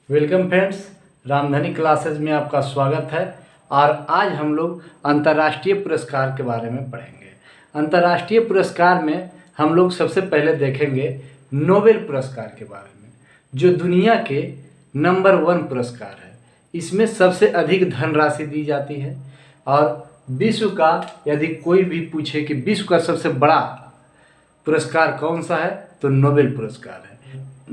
Welcome friends, Ramdhani classes में आपका स्वागत है। और आज हम लोग अंतर्राष्ट्रीय पुरस्कार के बारे में पढ़ेंगे। अंतर्राष्ट्रीय पुरस्कार में हम लोग सबसे पहले देखेंगे नोबेल पुरस्कार के बारे में, जो दुनिया के नंबर 1 पुरस्कार है। इसमें सबसे अधिक धनराशि दी जाती है और विश्व का, यदि कोई भी पूछे कि विश्व का सबसे बड़ा पुरस्कार कौन सा है, तो नोबेल पुरस्कार है।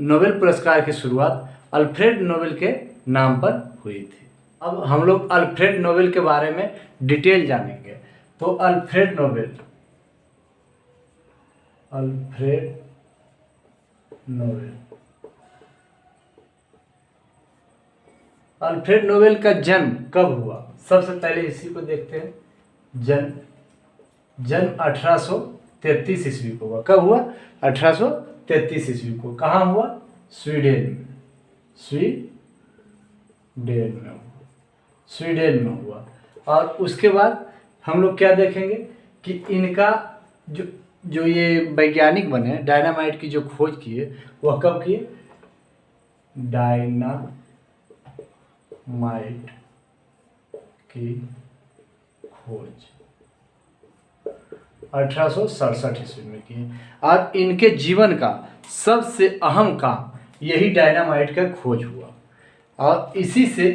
नोबेल पुरस्कार की शुरुआत अल्फ्रेड नोबेल के नाम पर हुई थी। अब हम लोग अल्फ्रेड नोबेल के बारे में डिटेल जानेंगे। तो अल्फ्रेड नोबेल अल्फ्रेड नोबेल का जन्म कब हुआ, सबसे पहले इसी को देखते हैं। जन्म 1833 ईस्वी को हुआ। कब हुआ? 1833 ईस्वी को। कहाँ हुआ? स्वीडन में हुआ। और उसके बाद हम लोग क्या देखेंगे कि इनका जो ये वैज्ञानिक बने, डायनामाइट की जो खोज किए, वह कब किए? डायनामाइट की खोज 1867 ईस्वी में किए। और इनके जीवन का सबसे अहम काम यही डायनामाइट का खोज हुआ और इसी से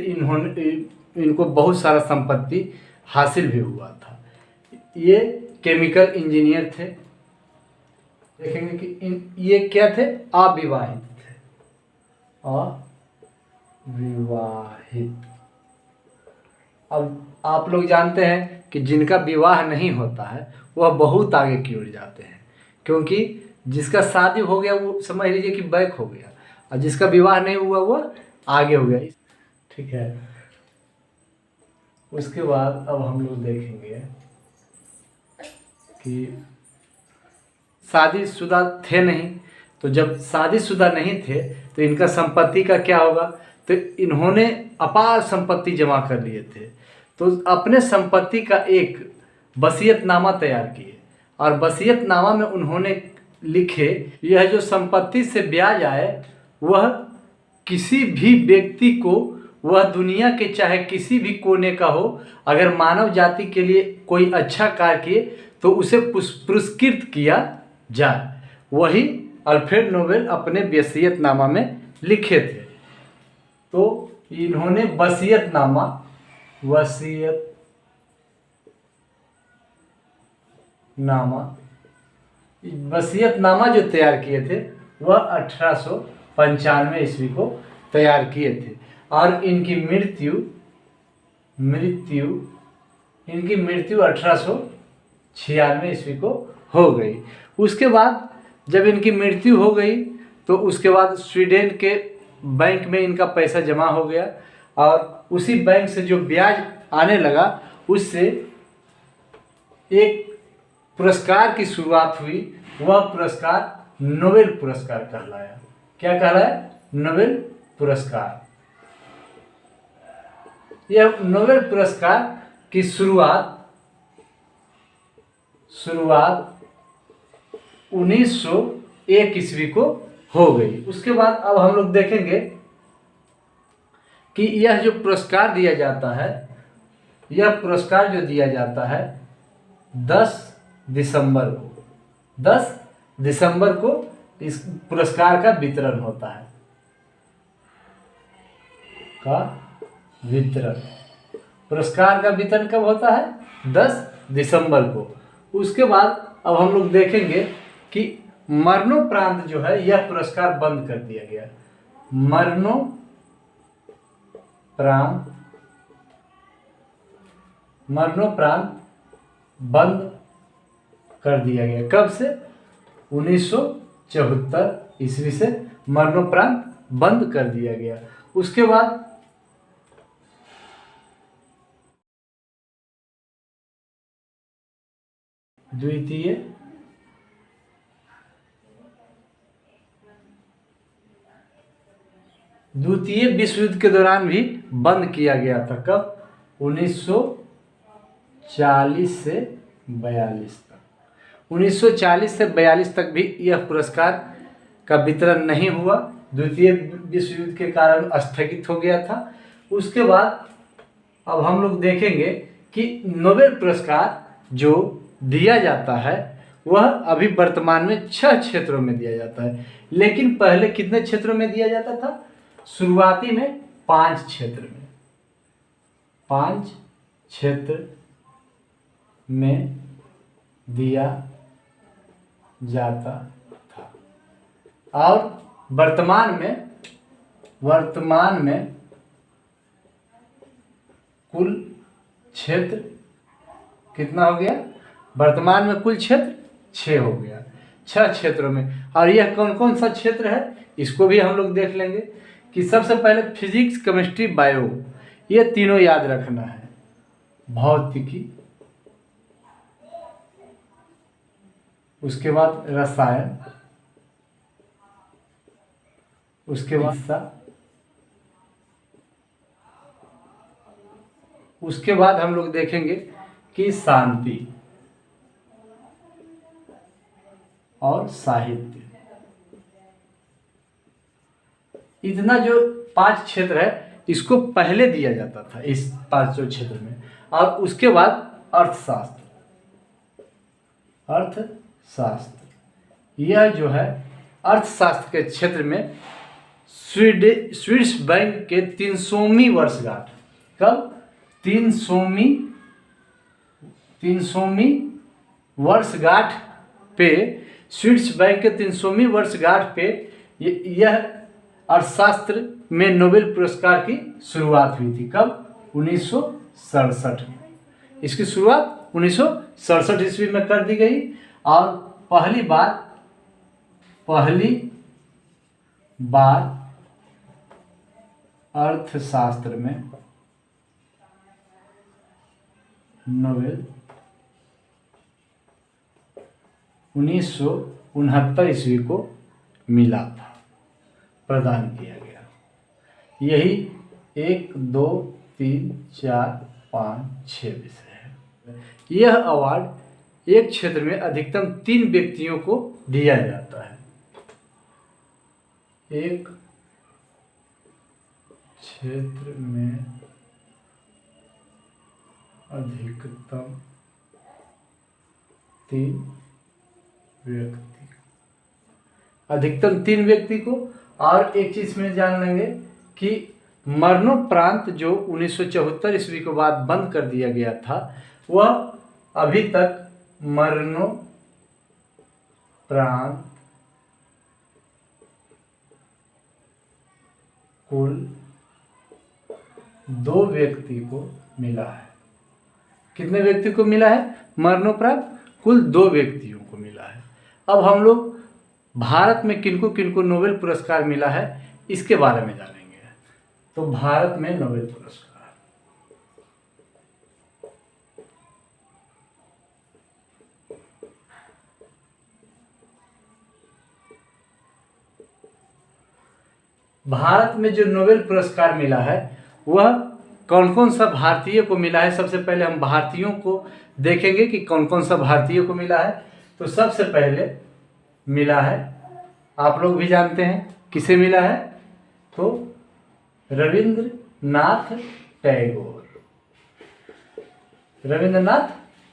इनको बहुत सारा संपत्ति हासिल भी हुआ था। ये केमिकल इंजीनियर थे। देखेंगे कि ये क्या थे? अविवाहित थे। अब आप लोग जानते हैं कि जिनका विवाह नहीं होता है वह बहुत आगे की ओर जाते हैं, क्योंकि जिसका शादी हो गया वो समझ लीजिए कि बैक हो गया, और जिसका विवाह नहीं हुआ वो आगे हो गया। ठीक है। उसके बाद अब हम लोग देखेंगे कि शादीशुदा थे नहीं, तो जब शादीशुदा नहीं थे तो इनका संपत्ति का क्या होगा? तो इन्होंने अपार संपत्ति जमा कर लिए थे, तो अपने संपत्ति का एक वसीयतनामा तैयार किए और वसीयतनामा में उन्होंने लिखे, यह जो संपत्ति से ब्याज आए वह किसी भी व्यक्ति को, वह दुनिया के चाहे किसी भी कोने का हो, अगर मानव जाति के लिए कोई अच्छा कार्य किए तो उसे पुरस्कृत किया जाए। वही अल्फ्रेड नोबेल अपने वसीयतनामा में लिखे थे। तो इन्होंने वसीयतनामा जो तैयार किए थे वह 1895 ईस्वी को तैयार किए थे। और इनकी मृत्यु 1896 ईस्वी को हो गई। उसके बाद जब इनकी मृत्यु हो गई तो उसके बाद स्वीडन के बैंक में इनका पैसा जमा हो गया और उसी बैंक से जो ब्याज आने लगा उससे एक पुरस्कार की शुरुआत हुई। वह पुरस्कार नोबेल पुरस्कार कहलाया। क्या कहलाया? नोबेल पुरस्कार। यह नोबेल पुरस्कार की शुरुआत 1901 ईस्वी को हो गई। उसके बाद अब हम लोग देखेंगे कि यह जो पुरस्कार दिया जाता है, यह पुरस्कार जो दिया जाता है 10 दिसंबर को इस पुरस्कार का वितरण होता है। पुरस्कार का वितरण कब होता है? 10 दिसंबर को। उसके बाद अब हम लोग देखेंगे कि मरणोपरांत जो है यह पुरस्कार बंद कर दिया गया। मरणोपरांत बंद कर दिया गया। कब से? 1974 ईस्वी से मरणोपरांत बंद कर दिया गया। उसके बाद द्वितीय विश्व युद्ध के दौरान भी बंद किया गया था। कब? 1940 से 42 तक। 1940 से 42 तक भी यह पुरस्कार का वितरण नहीं हुआ, द्वितीय विश्व युद्ध के कारण स्थगित हो गया था। उसके बाद अब हम लोग देखेंगे कि नोबेल पुरस्कार जो दिया जाता है वह अभी वर्तमान में 6 क्षेत्रों में दिया जाता है, लेकिन पहले कितने क्षेत्रों में दिया जाता था? शुरुआती में 5 क्षेत्र में, 5 क्षेत्र में दिया जाता था। और वर्तमान में कुल क्षेत्र कितना हो गया? वर्तमान में कुल क्षेत्र 6 हो गया, 6 क्षेत्रों में। और यह कौन कौन सा क्षेत्र है इसको भी हम लोग देख लेंगे कि सबसे पहले फिजिक्स, केमिस्ट्री, बायो, ये तीनों याद रखना है। भौतिकी, उसके बाद रसायन, उसके बाद उसके बाद हम लोग देखेंगे कि शांति और साहित्य। इतना जो 5 क्षेत्र है इसको पहले दिया जाता था इस 5 क्षेत्र में। और उसके बाद अर्थशास्त्र, यह जो है अर्थशास्त्र के क्षेत्र में स्विस बैंक के 300वीं वर्षगांठ, कब? 300वीं वर्षगांठ पे, स्विस बैंक के 300वीं वर्षगांठ पे यह अर्थशास्त्र में नोबेल पुरस्कार की शुरुआत हुई थी। कब? 1967 में। इसकी शुरुआत 1967 ईस्वी में कर दी गई। और पहली बार अर्थशास्त्र में नोबेल 1969 ईस्वी को मिला था, प्रदान किया गया। यही 1, 2, 3, 4, 5, 6 विषय है। यह अवार्ड एक क्षेत्र में अधिकतम 3 व्यक्तियों को दिया जाता है। एक क्षेत्र में अधिकतम 3 व्यक्ति, अधिकतम 3 व्यक्ति को। और एक चीज में जान लेंगे कि मरणोपरांत जो 1974 ईस्वी के बाद बंद कर दिया गया था, वह अभी तक मरणोपरांत कुल 2 व्यक्ति को मिला है। कितने व्यक्ति को मिला है? मरणोपरांत कुल 2 व्यक्तियों को मिला है। अब हम लोग भारत में किनको किनको नोबेल पुरस्कार मिला है इसके बारे में जानेंगे। तो भारत में नोबेल पुरस्कार, भारत में जो नोबेल पुरस्कार मिला है वह कौन कौन सा भारतीय को मिला है। सबसे पहले हम भारतीयों को देखेंगे कि कौन कौन सा भारतीय को मिला है। तो सबसे पहले मिला है, आप लोग भी जानते हैं किसे मिला है, तो रविंद्रनाथ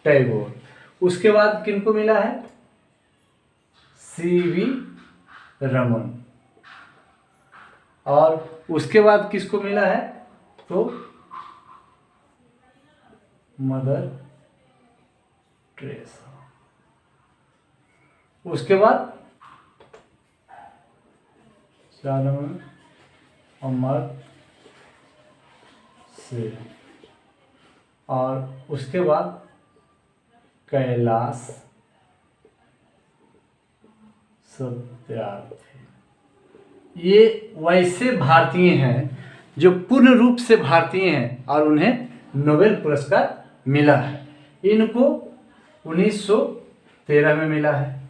टैगोर। उसके बाद किनको मिला है? सीवी रमन। और उसके बाद किसको मिला है? तो मदर टेरेसा। उसके बाद अमर्त्य सेन। और उसके बाद कैलाश सत्यार्थी। ये वैसे भारतीय हैं जो पूर्ण रूप से भारतीय हैं और उन्हें नोबेल पुरस्कार मिला है। इनको 1913 में मिला है।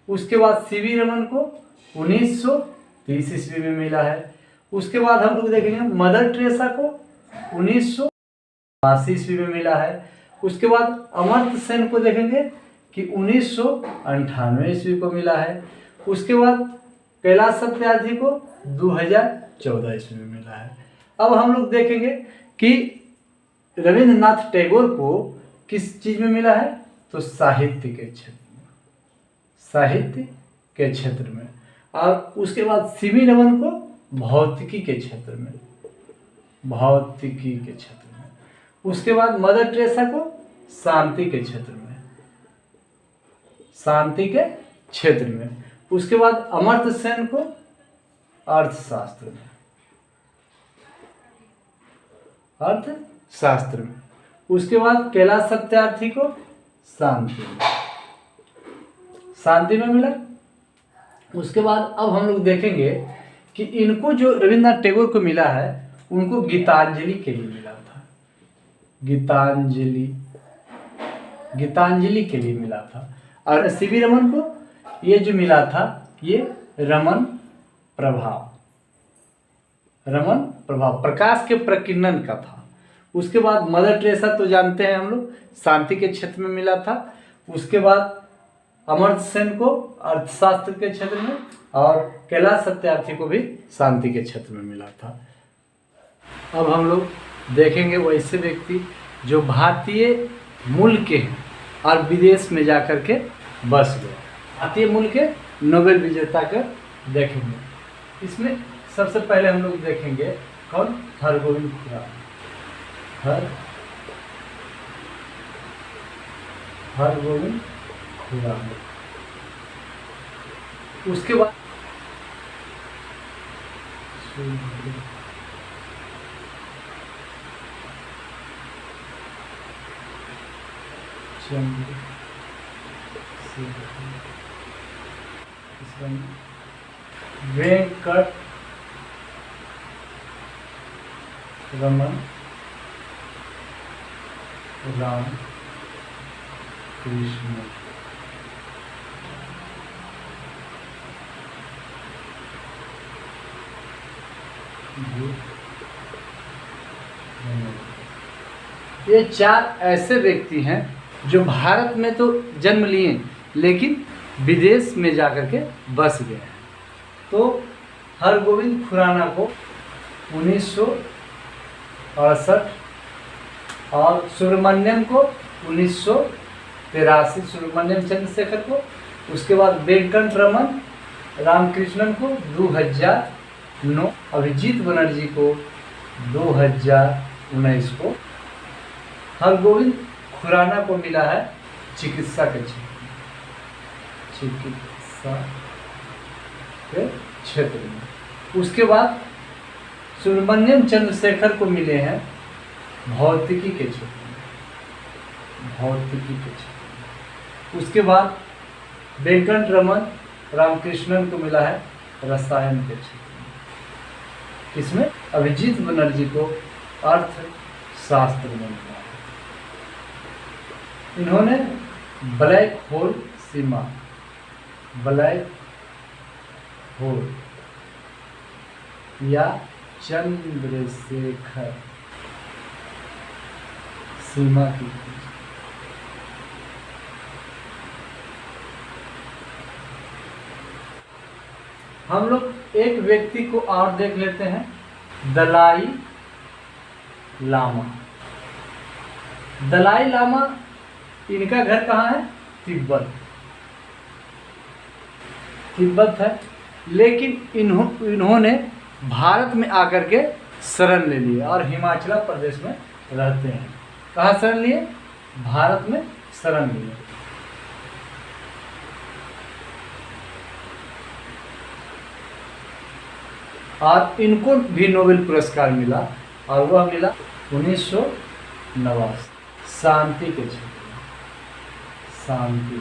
उसके बाद सीवी रमन को 1930 ईस्वी में मिला है। उसके बाद हम लोग देखेंगे मदर टेरेसा को 1982 ईस्वी में मिला है। उसके बाद अमर्त्य सेन को देखेंगे कि 1998 ईस्वी को मिला है। उसके बाद कैलाश सत्यार्थी को 2014 ईस्वी में मिला है। अब हम लोग देखेंगे कि रविंद्रनाथ टैगोर को किस चीज़ में मिला है, तो साहित्य के क्षेत्र में, साहित्य के क्षेत्र में। और उसके बाद सीवी रमन को भौतिकी के क्षेत्र में, भौतिकी के क्षेत्र में। उसके बाद मदर टेरेसा को शांति के क्षेत्र में, शांति के क्षेत्र में। उसके बाद अमर्त्य सेन को अर्थशास्त्र में, अर्थशास्त्र में। उसके बाद कैलाश सत्यार्थी को शांति में, शांति में मिला। उसके बाद अब हम लोग देखेंगे कि इनको जो रविन्द्रनाथ टैगोर को मिला है उनको गीतांजलि के लिए मिला था, गीतांजलि, गीतांजलि के लिए मिला था। और सीवी रमन को ये जो मिला था ये रमन प्रभाव, रमन प्रभाव, प्रकाश के प्रकीर्णन का था। उसके बाद मदर टेरेसा तो जानते हैं हम लोग, शांति के क्षेत्र में मिला था। उसके बाद अमर्त्य सेन को अर्थशास्त्र के क्षेत्र में और कैलाश सत्यार्थी को भी शांति के क्षेत्र में मिला था। अब हम लोग देखेंगे वैसे व्यक्ति जो भारतीय मूल के हैं और विदेश में जाकर के बस गए, भारतीय मूल के नोबेल विजेता का देखेंगे। इसमें सबसे पहले हम लोग देखेंगे कौन, हरगोविंद खुराना, हरगोविंद खुराना। उसके बाद वेंकट रमन राम कृष्ण। ये चार ऐसे व्यक्ति हैं जो भारत में तो जन्म लिए लेकिन विदेश में जाकर के बस गए हैं। तो हरगोविंद खुराना को 1968 और सुब्रमण्यम को 1983, सुब्रमण्यम चंद्रशेखर को। उसके बाद वेंकट रमन रामकृष्णन को 2009, अभिजीत बनर्जी को 2019 को। हरगोविंद खुराना को मिला है चिकित्सा के क्षेत्र में, चिकित्सा के क्षेत्र में। उसके बाद सुब्रमण्यम चंद्रशेखर को मिले हैं भौतिकी के क्षेत्र में, भौतिकी के क्षेत्र में। उसके बाद वेंकट रमन रामकृष्णन को मिला है रसायन के क्षेत्र में। इसमें अभिजीत बनर्जी को अर्थशास्त्र में मिला है। इन्होंने ब्लैक होल सीमा, ब्लैक होल या चंद्रशेखर सीमा की खोज। हम लोग एक व्यक्ति को और देख लेते हैं, दलाई लामा। दलाई लामा, इनका घर कहाँ है, तिब्बत, तिब्बत है। लेकिन इन्होंने भारत में आकर के शरण ले लिए और हिमाचल प्रदेश में रहते हैं। कहाँ शरण लिए, भारत में शरण लिए। और इनको भी नोबेल पुरस्कार मिला और वह मिला 1989, शांति के क्षेत्र में, शांति।